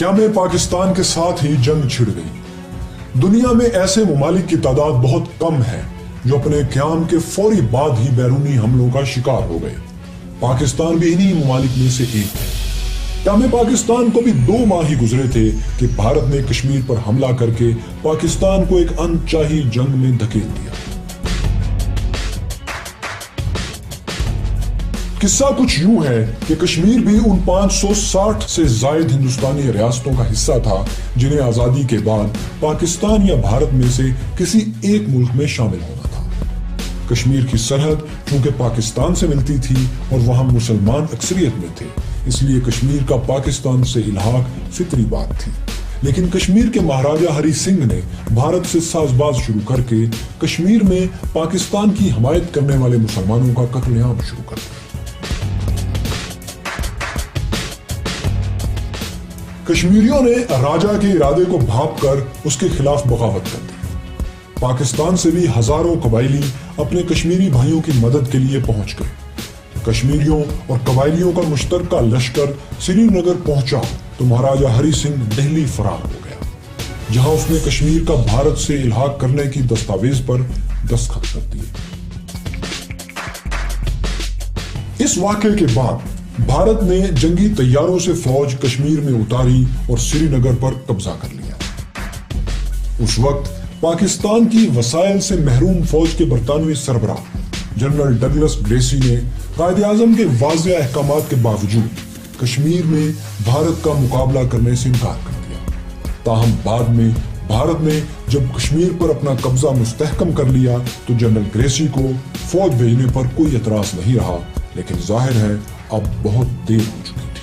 क्या में पाकिस्तान के साथ ही जंग छिड़ गई। दुनिया में ऐसे ममालिक की तादाद बहुत कम है जो अपने क़याम के फौरी बाद ही बैरूनी हमलों का शिकार हो गए। पाकिस्तान भी इन्हीं ममालिक में से एक है। क्या में पाकिस्तान को भी 2 माह ही गुजरे थे कि भारत ने कश्मीर पर हमला करके पाकिस्तान को एक अनचाही जंग में धकेल दिया। किस्सा कुछ यूं है कि कश्मीर भी उन 560 से जायद हिंदुस्तानी रियासतों का हिस्सा था जिन्हें आजादी के बाद पाकिस्तान या भारत में से किसी एक मुल्क में शामिल होना था। कश्मीर की सरहद चूंकि पाकिस्तान से मिलती थी और वहां मुसलमान अक्सरियत में थे, इसलिए कश्मीर का पाकिस्तान से इल्हाक फितरी बात थी। लेकिन कश्मीर के महाराजा हरि सिंह ने भारत से साजबाज शुरू करके कश्मीर में पाकिस्तान की हमायत करने वाले मुसलमानों का कत्लेआम शुरू कर दिया। कश्मीरियों ने राजा के इरादे को भांपकर उसके खिलाफ बगावत कर दी। पाकिस्तान से भी हजारों कबायली अपने कश्मीरी भाइयों की मदद के लिए पहुंच गए। कश्मीरियों और कबायलियों का मुश्तरका लश्कर श्रीनगर पहुंचा तो महाराजा हरि सिंह दिल्ली फरार हो गया, जहां उसने कश्मीर का भारत से इल्हाक करने की दस्तावेज पर दस्तखत कर दिए। इस वाक़े के बाद भारत ने जंगी तैयारों से फौज कश्मीर में उतारी और श्रीनगर पर कब्जा कर लिया। उस वक्त पाकिस्तान की वसाइल से महरूम फौज के बरतानवी सरबराह जनरल डगलस ग्रेसी ने कायदे-आज़म के वाज़ेह अहकामात के बावजूद कश्मीर में भारत का मुकाबला करने से इनकार कर दिया। ताहम बाद में भारत ने जब कश्मीर पर अपना कब्जा मुस्तहकम कर लिया तो जनरल ग्रेसी को फौज भेजने पर कोई एतराज नहीं रहा, लेकिन जाहिर है अब बहुत देर हो चुकी थी।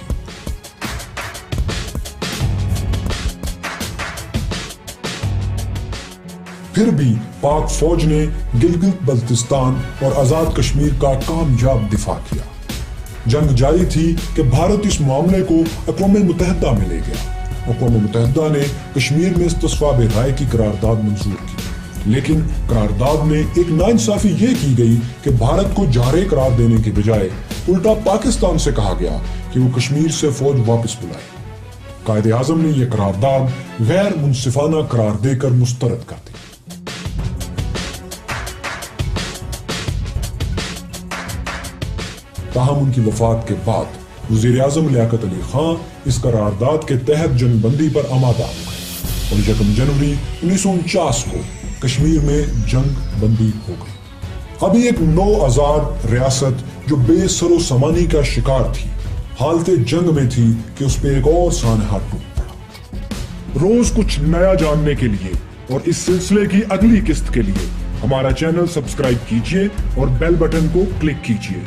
फिर भी पाक फौज ने गिलगित बल्तिस्तान और आजाद कश्मीर का कामयाब दिफा किया। जंग जारी थी कि भारत इस मामले को अक़वाम मुत्तहिदा में ले गया। अक़वाम मुत्तहिदा ने कश्मीर में इस्तिस्वाब राय की करारदाद मंजूर की, लेकिन करारदाद में एक नाइंसाफी ये की गई कि भारत को जारे करार देने के बजाय उल्टा पाकिस्तान से कहा गया कि वो कश्मीर से फौज वापस बुलाए। कायदे-आज़म ने यह करारदाद गैर मुनसिफाना करार देकर मुस्तरद कर दी। ताहम उनकी वफात के बाद वज़ीर-ए-आज़म लियाकत अली खां इस करारदाद के तहत जंगबंदी पर आमादा हो गए और 1 जनवरी 1949 को कश्मीर में जंग बंदी हो गई। अभी एक नौ आजाद रियासत जो बेसरो समानी का शिकार थी, हालते जंग में थी कि उस पे एक और सानहा टूट पड़ा। रोज कुछ नया जानने के लिए और इस सिलसिले की अगली किस्त के लिए हमारा चैनल सब्सक्राइब कीजिए और बेल बटन को क्लिक कीजिए।